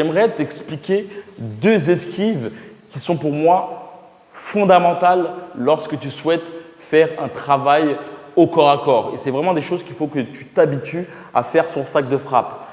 J'aimerais t'expliquer deux esquives qui sont pour moi fondamentales lorsque tu souhaites faire un travail au corps à corps. Et c'est vraiment des choses qu'il faut que tu t'habitues à faire sur sac de frappe.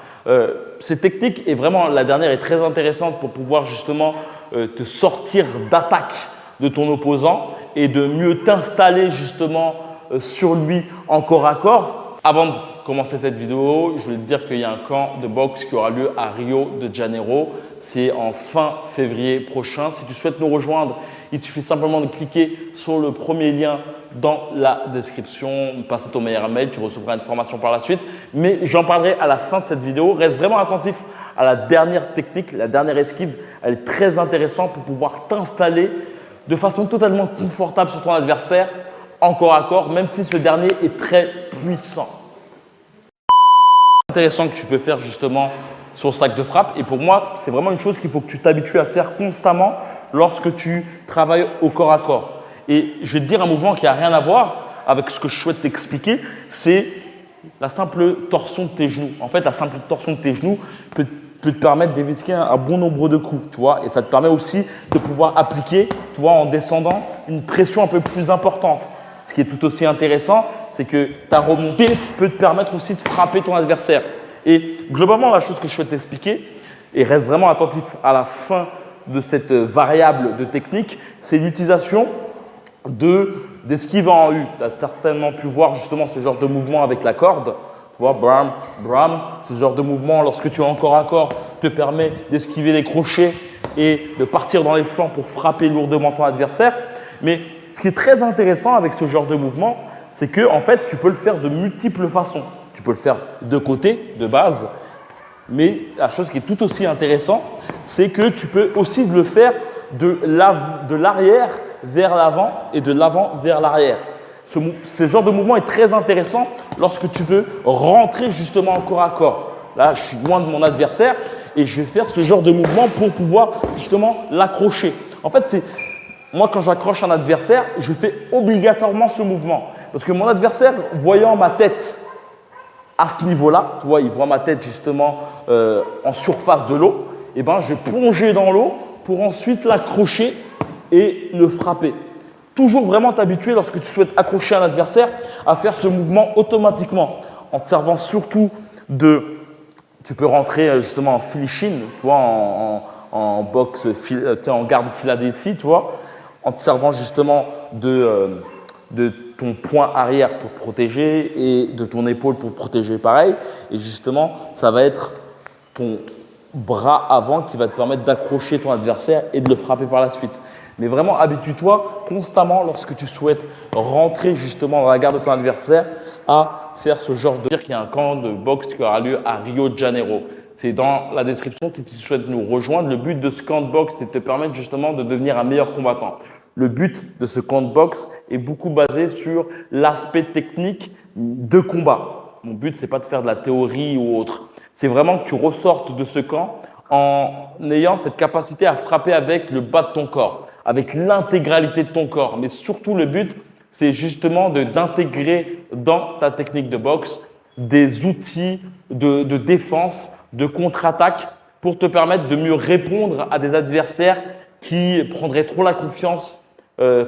Cette technique est vraiment, la dernière est très intéressante pour pouvoir justement te sortir d'attaque de ton opposant et de mieux t'installer justement sur lui en corps à corps. Avant de commencer cette vidéo, je voulais te dire qu'il y a un camp de boxe qui aura lieu à Rio de Janeiro. C'est en fin février prochain. Si tu souhaites nous rejoindre, il suffit simplement de cliquer sur le premier lien dans la description, passer ton meilleur mail, tu recevras une formation par la suite. Mais j'en parlerai à la fin de cette vidéo. Reste vraiment attentif à la dernière technique, la dernière esquive. Elle est très intéressante pour pouvoir t'installer de façon totalement confortable sur ton adversaire en corps à corps, même si ce dernier est très puissant. Intéressant que tu peux faire justement sur sac de frappe. Et pour moi, c'est vraiment une chose qu'il faut que tu t'habitues à faire constamment lorsque tu travailles au corps à corps. Et je vais te dire un mouvement qui n'a rien à voir avec ce que je souhaite t'expliquer, c'est la simple torsion de tes genoux. En fait, la simple torsion de tes genoux peut te permettre d'éviter un bon nombre de coups, tu vois, et ça te permet aussi de pouvoir appliquer, tu vois, en descendant, une pression un peu plus importante. Ce qui est tout aussi intéressant, c'est que ta remontée peut te permettre aussi de frapper ton adversaire. Et globalement, la chose que je souhaite t'expliquer, et reste vraiment attentif à la fin de cette variable de technique, c'est l'utilisation d'esquive en U. Tu as certainement pu voir justement ce genre de mouvement avec la corde. Tu vois, bram, bram, ce genre de mouvement, lorsque tu es en corps à corps, te permet d'esquiver les crochets et de partir dans les flancs pour frapper lourdement ton adversaire. Mais ce qui est très intéressant avec ce genre de mouvement, c'est que en fait, tu peux le faire de multiples façons. Tu peux le faire de côté, de base, mais la chose qui est tout aussi intéressante, c'est que tu peux aussi le faire de l'arrière vers l'avant et de l'avant vers l'arrière. Ce genre de mouvement est très intéressant lorsque tu veux rentrer justement en corps à corps. Là, je suis loin de mon adversaire et je vais faire ce genre de mouvement pour pouvoir justement l'accrocher. En fait, moi, quand j'accroche un adversaire, je fais obligatoirement ce mouvement. Parce que mon adversaire, voyant ma tête à ce niveau-là, tu vois, il voit ma tête justement en surface de l'eau, et ben, je vais plonger dans l'eau pour ensuite l'accrocher et le frapper. Toujours vraiment t'habituer lorsque tu souhaites accrocher un adversaire à faire ce mouvement automatiquement en te servant surtout tu peux rentrer justement en finishing, tu vois, en boxe, en garde Philadelphie, tu vois, en te servant justement de ton poing arrière pour te protéger et de ton épaule pour te protéger pareil. Et justement, ça va être ton bras avant qui va te permettre d'accrocher ton adversaire et de le frapper par la suite. Mais vraiment, habitue-toi constamment lorsque tu souhaites rentrer justement dans la garde de ton adversaire à faire ce genre de… Il y a un camp de boxe qui aura lieu à Rio de Janeiro. C'est dans la description si tu souhaites nous rejoindre. Le but de ce camp de boxe, c'est de te permettre justement de devenir un meilleur combattant. Le but de ce camp de boxe est beaucoup basé sur l'aspect technique de combat. Mon but, ce n'est pas de faire de la théorie ou autre. C'est vraiment que tu ressortes de ce camp en ayant cette capacité à frapper avec le bas de ton corps, avec l'intégralité de ton corps. Mais surtout, le but, c'est justement d'intégrer dans ta technique de boxe des outils de défense, de contre-attaque pour te permettre de mieux répondre à des adversaires qui prendraient trop la confiance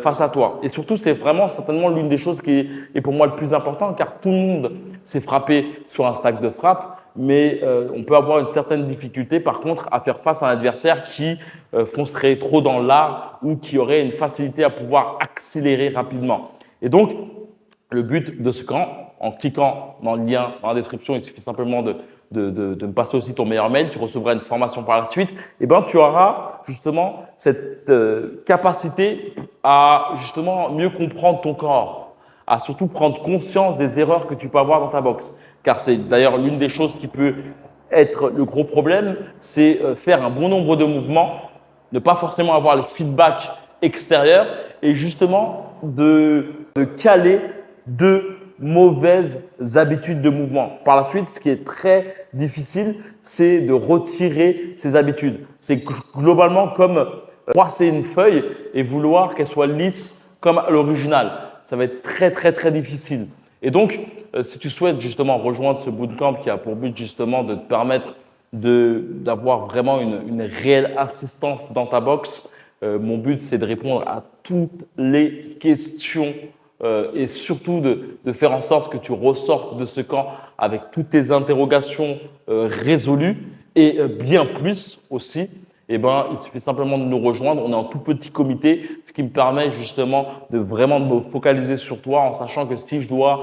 face à toi. Et surtout, c'est vraiment certainement l'une des choses qui est pour moi le plus important car tout le monde s'est frappé sur un sac de frappe. Mais on peut avoir une certaine difficulté par contre à faire face à un adversaire qui foncerait trop dans l'art ou qui aurait une facilité à pouvoir accélérer rapidement. Et donc, le but de ce camp, en cliquant dans le lien dans la description, il suffit simplement de me passer aussi ton meilleur mail, tu recevras une formation par la suite, et ben tu auras justement cette capacité à justement mieux comprendre ton corps, à surtout prendre conscience des erreurs que tu peux avoir dans ta boxe. Car c'est d'ailleurs l'une des choses qui peut être le gros problème, c'est faire un bon nombre de mouvements, ne pas forcément avoir le feedback extérieur et justement de caler de mauvaises habitudes de mouvement. Par la suite, ce qui est très difficile, c'est de retirer ces habitudes. C'est globalement comme froisser une feuille et vouloir qu'elle soit lisse comme à l'original. Ça va être très, très, très difficile. Et donc, si tu souhaites justement rejoindre ce bootcamp qui a pour but justement de te permettre d'avoir vraiment une réelle assistance dans ta box. Mon but, c'est de répondre à toutes les questions et surtout de faire en sorte que tu ressortes de ce camp avec toutes tes interrogations résolues et bien plus aussi. Eh ben, il suffit simplement de nous rejoindre. On est en tout petit comité, ce qui me permet justement de vraiment me focaliser sur toi en sachant que si je dois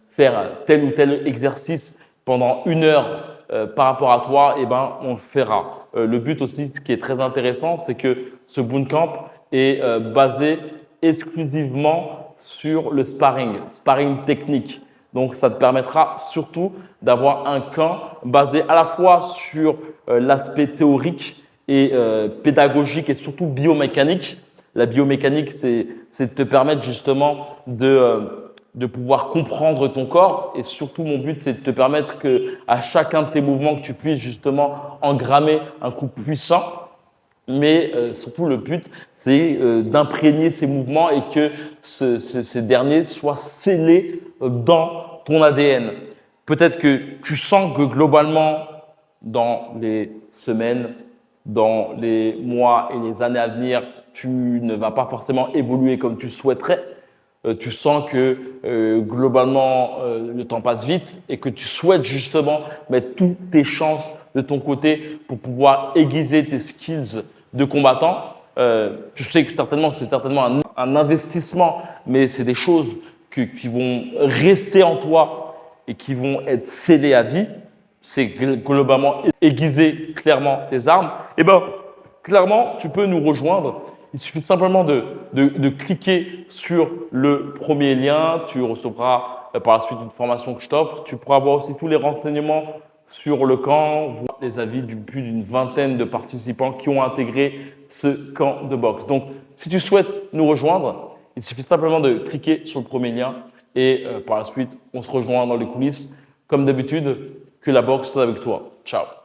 faire tel ou tel exercice pendant 1 heure par rapport à toi, eh ben, on le fera. Le but aussi, ce qui est très intéressant, c'est que ce bootcamp est basé exclusivement sur le sparring technique. Donc, ça te permettra surtout d'avoir un camp basé à la fois sur l'aspect théorique et pédagogique et surtout biomécanique. La biomécanique, c'est de te permettre justement de pouvoir comprendre ton corps et surtout mon but c'est de te permettre que à chacun de tes mouvements que tu puisses justement engrammer un coup puissant, mais surtout le but c'est d'imprégner ces mouvements et que ces derniers soient scellés dans ton ADN. Peut-être que tu sens que globalement dans les semaines, dans les mois et les années à venir, tu ne vas pas forcément évoluer comme tu souhaiterais. Tu sens que globalement le temps passe vite et que tu souhaites justement mettre toutes tes chances de ton côté pour pouvoir aiguiser tes skills de combattant. Tu sais que certainement c'est certainement un investissement, mais c'est des choses qui vont rester en toi et qui vont être scellées à vie. C'est globalement aiguiser clairement tes armes. Et ben clairement, tu peux nous rejoindre. Il suffit simplement de cliquer sur le premier lien. Tu recevras par la suite une formation que je t'offre. Tu pourras avoir aussi tous les renseignements sur le camp, voir les avis du plus d'une vingtaine de participants qui ont intégré ce camp de boxe. Donc, si tu souhaites nous rejoindre, il suffit simplement de cliquer sur le premier lien et par la suite, on se rejoint dans les coulisses. Comme d'habitude, que la boxe soit avec toi. Ciao.